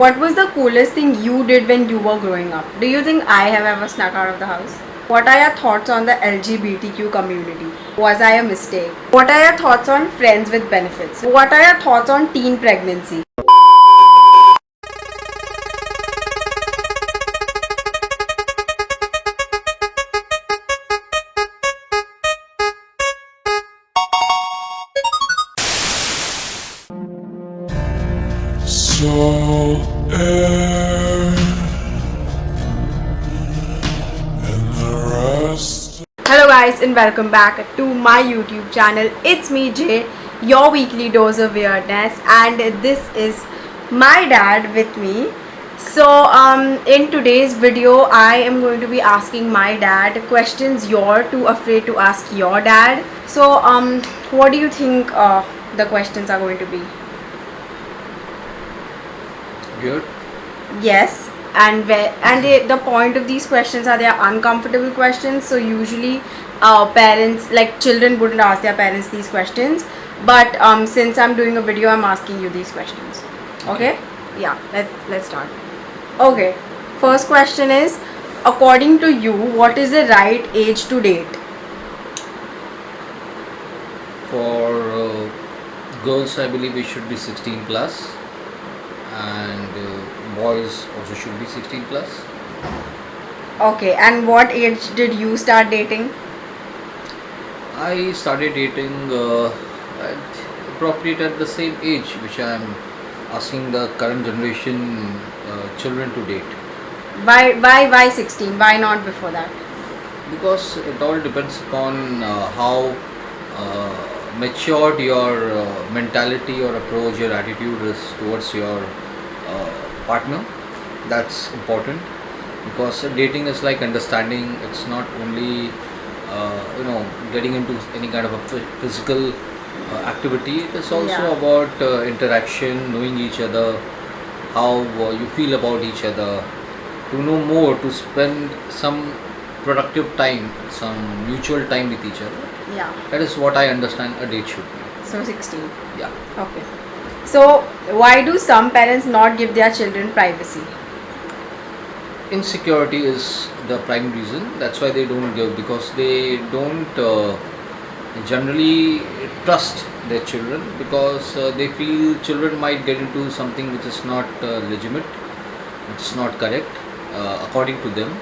What was the coolest thing you did when you were growing up? Do you think I have ever snuck out of the house? What are your thoughts on the LGBTQ community? Was I a mistake? What are your thoughts on friends with benefits? What are your thoughts on teen pregnancy? Salt air and the rest. Hello guys and welcome back to my YouTube channel. It's me Jay, your weekly dose of weirdness, and this is my dad with me. So in today's video I am going to be asking my dad questions you're too afraid to ask your dad. So what do you think the questions are going to be? Weird. Yes, and the point of these questions are they are uncomfortable questions. So usually, parents like children wouldn't ask their parents these questions. But since I'm doing a video, I'm asking you these questions. Okay? Yeah. Let's start. Okay. First question is, according to you, what is the right age to date? For girls, I believe it should be 16 plus, and boys also should be 16 plus. Okay. And what age did you start dating? I started dating appropriate at the same age which I am asking the current generation children to date, Why 16? Why not before that? because it all depends upon how matured your mentality or approach, your attitude is towards your partner. That's important, because dating is like understanding. It's not only getting into any kind of a physical activity. It is also Yeah. about interaction, knowing each other, how you feel about each other, to know more, to spend some productive time, some mutual time with each other. Yeah. That is what I understand a date should be. So 16. Yeah. Okay. So why do some parents not give their children privacy? Insecurity is the prime reason. That's why they don't give, because they don't generally trust their children, because they feel children might get into something which is not legitimate, which is not correct according to them.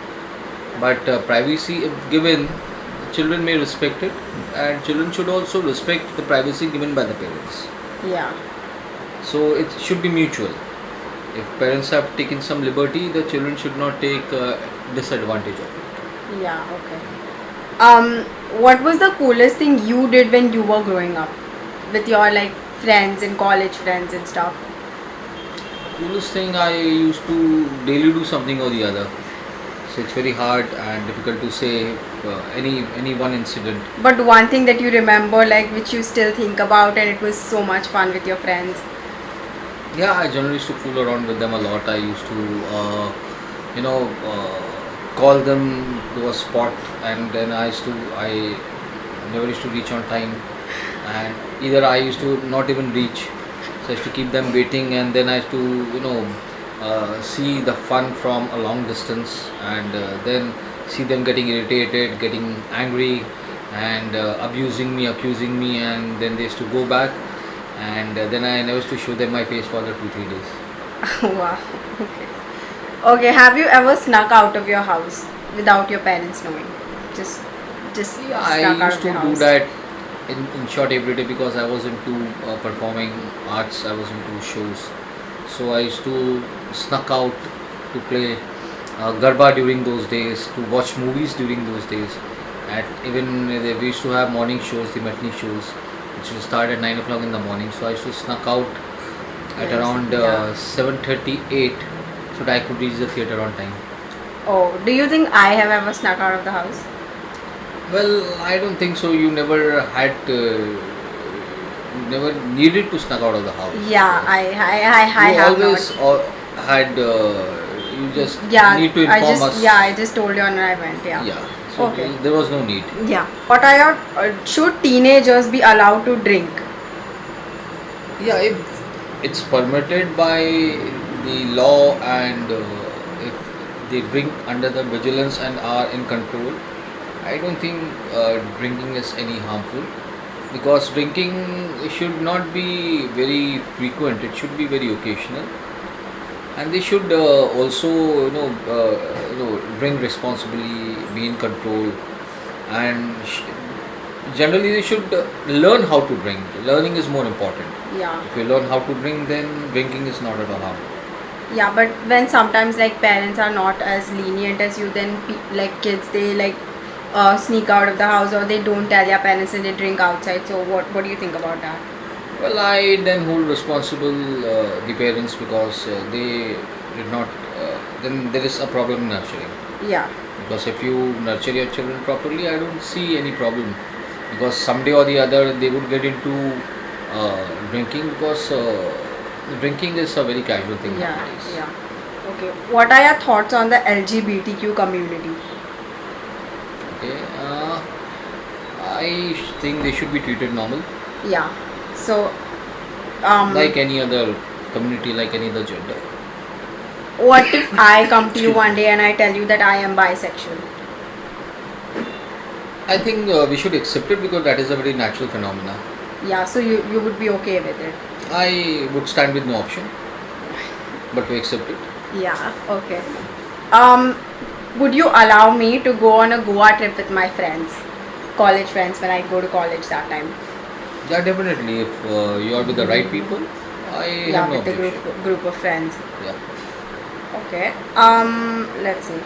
But privacy, if given, children may respect it, and children should also respect the privacy given by the parents. Yeah. So it should be mutual. If parents have taken some liberty, the children should not take disadvantage of it. Yeah. Okay. What was the coolest thing you did when you were growing up with your like friends and college friends and stuff? Coolest thing, I used to daily do something or the other. So it's very hard and difficult to say any one incident. But one thing that you remember, like which you still think about, and it was so much fun with your friends. Yeah, I generally used to fool around with them a lot. I used to, you know, call them to a spot, and then I never used to reach on time, and either I used to not even reach. So I used to keep them waiting, and then I used to, see the fun from a long distance, and then see them getting irritated, getting angry, and abusing me, accusing me, and then they used to go back, and then I never used to show them my face for the 2-3 days. Wow. Okay. Okay. Have you ever snuck out of your house without your parents knowing? Just Yeah, snuck I out used of to your do house. that in short every day, because I was into performing arts, I was into shows. So I used to snuck out to play Garba during those days, to watch movies during those days. At even we used to have morning shows, the matinee shows, which would start at 9 o'clock in the morning. So I used to snuck out at Yes. around Yeah. 7:38, so that I could reach the theatre on time. Oh, do you think I have ever snuck out of the house? Well, I don't think so. You never had, never needed to snuck out of the house. Yeah, I You have always not. had. You just Yeah, need to inform us. I just told you and I went. Yeah. Yeah. So Okay. there was no need. Yeah. What are your should teenagers be allowed to drink? Yeah, if it's permitted by the law and if they drink under the vigilance and are in control, I don't think drinking is any harmful, because drinking should not be very frequent. It should be very occasional, and they should also drink responsibly, be in control, and generally they should learn how to drink. Learning is more important. Yeah. If you learn how to drink, then drinking is not at all harmful. Yeah, but when sometimes like parents are not as lenient as you, then like kids, they like sneak out of the house, or they don't tell their parents and they drink outside. So what do you think about that? Well, I then hold responsible the parents, because they did not. Then there is a problem in nurturing. Yeah. Because if you nurture your children properly, I don't see any problem. Because someday or the other they would get into drinking, because drinking is a very casual thing Yeah. nowadays. Yeah. Okay. What are your thoughts on the LGBTQ community? Okay. I think they should be treated normal, Yeah. So, like any other community, like any other gender. what if I come to you one day and I tell you that I am bisexual? I think we should accept it, because that is a very natural phenomena. Yeah. So you would be okay with it? I would stand with no option but to accept it. Yeah. Okay. Would you allow me to go on a Goa trip with my friends, college friends, when I go to college that time? Yeah, definitely. If you are with the right people, I Yeah, have no with the objection. group of friends. Yeah. Okay. Let's see.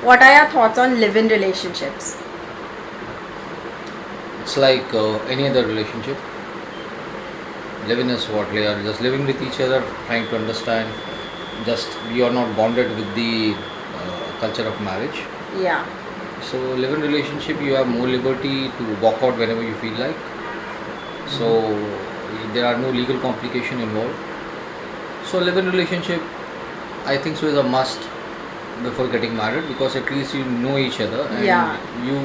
What are your thoughts on live-in relationships? It's like any other relationship. Living is what they are just living with each other, trying to understand. Just you are not bonded with the culture of marriage. Yeah. So live-in relationship, you have more liberty to walk out whenever you feel like. So there are no legal complication involved. So live-in relationship, I think so, is a must before getting married, because at least you know each other and Yeah. you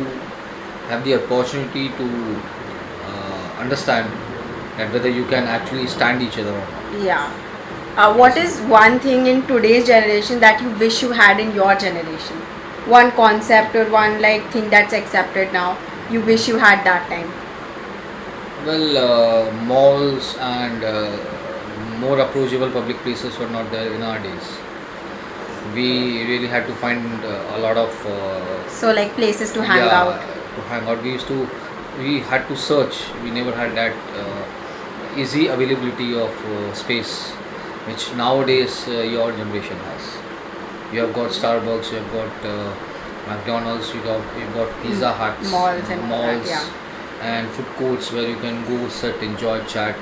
have the opportunity to understand that whether you can actually stand each other or not. Yeah. What is one thing in today's generation that you wish you had in your generation? One concept or one like thing that's accepted now, you wish you had that time? Well, malls and more approachable public places were not there in our days. We really had to find a lot of So like places to hang yeah, out. to hang out. We had to search. We never had that easy availability of space, which nowadays your generation has. You have got Starbucks, you have got McDonald's, you've got Pizza Huts, Malls and all that, yeah. and food courts where you can go sit, enjoy, chat,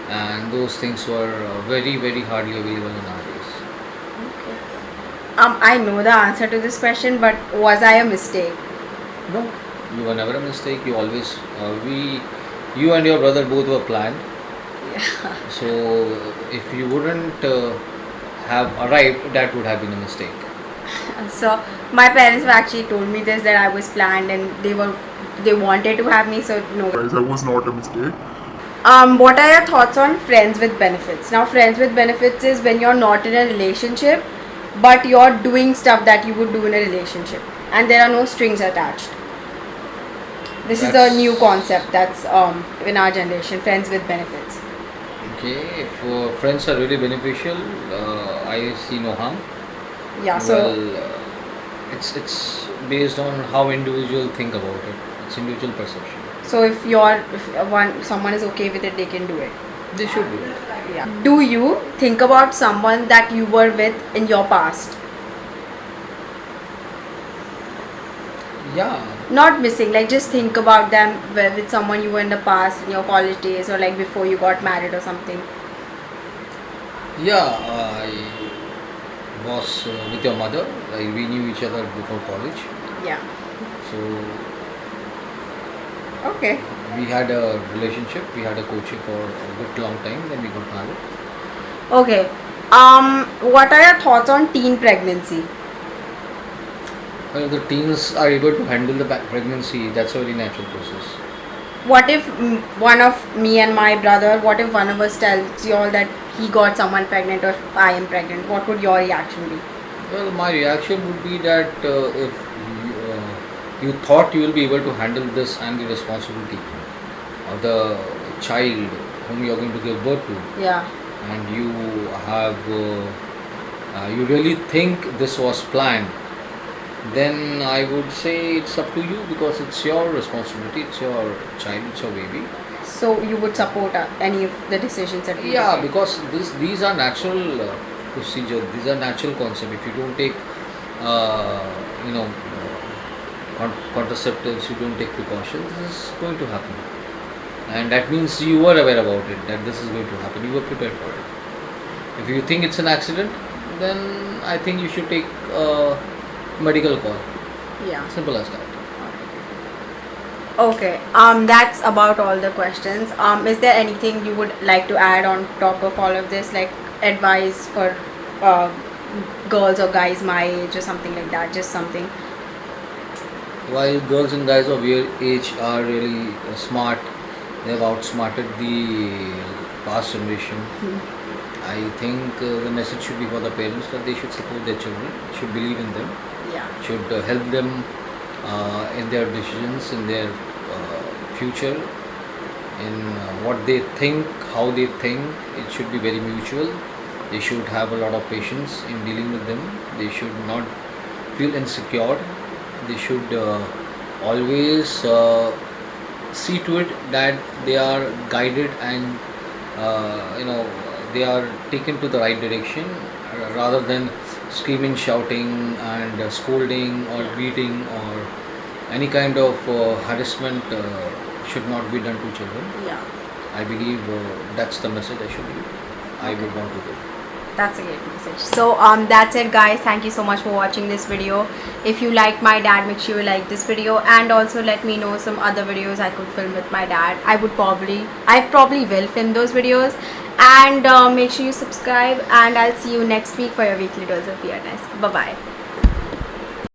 and those things were very hardly available in our days. Okay. I know the answer to this question, but was I a mistake? No, you were never a mistake. You always you and your brother both were planned. Yeah. So if you wouldn't have arrived, that would have been a mistake. So my parents have actually told me this, that I was planned and they wanted to have me, so no. Guys, that was not a mistake. What are your thoughts on friends with benefits? Now, friends with benefits is when you're not in a relationship, but you're doing stuff that you would do in a relationship, and there are no strings attached. This is a That's- new concept that's in our generation. Friends with benefits. Okay, if friends are really beneficial, I see no harm. Yeah. So Well, it's based on how individual think about it. It's individual perception. so if someone is okay with it, they can do it. They should do it. Yeah. Do you think about someone that you were with in your past? Yeah, Not missing, like just think about them with someone you were in the past, in your college days, or like before you got married or something. yeah. I was with your mother. Like, we knew each other before college. Yeah. So Okay. we had a relationship. We had a coaching for a good long time. Then we got married. Okay. What are your thoughts on teen pregnancy? Well, the teens are able to handle the pregnancy. That's a very natural process. What if one of me and my brother, what if one of us tells you all that he got someone pregnant or I am pregnant, what would your reaction be? Well, my reaction would be that if you thought you will be able to handle this and the responsibility of the child whom you are going to give birth to, Yeah. and you have you really think this was planned, then I would say it's up to you, because it's your responsibility, it's your child, it's your baby. So you would support any of the decisions that we Yeah, take? because these are natural procedure, these are natural concept. If you don't take you know contraceptives, you don't take precautions, this is going to happen, and that means you were aware about it, that this is going to happen, you were prepared for it. If you think it's an accident, then I think you should take a medical call. Yeah. Simple as that. Okay. That's about all the questions. Is there anything you would like to add on top of all of this, like advice for uh, girls or guys my age or something like that? Just something. While girls and guys of your age are really smart, they have outsmarted the past generation. I think the message should be for the parents that they should support their children, should believe in them, Yeah. should help them in their decisions, in their future, in what they think, how they think. It should be very mutual. They should have a lot of patience in dealing with them. They should not feel insecure. They should always see to it that they are guided and they are taken to the right direction, rather than screaming, shouting, and scolding or beating or any kind of harassment should not be done to children. Yeah. I believe that's the message I would want to give. That's a great message. So that's it, guys. Thank you so much for watching this video. If you like my dad, make sure you like this video, and also let me know some other videos I could film with my dad. I probably will film those videos, and make sure you subscribe, and I'll see you next week for your weekly dose of weirdness. Bye bye.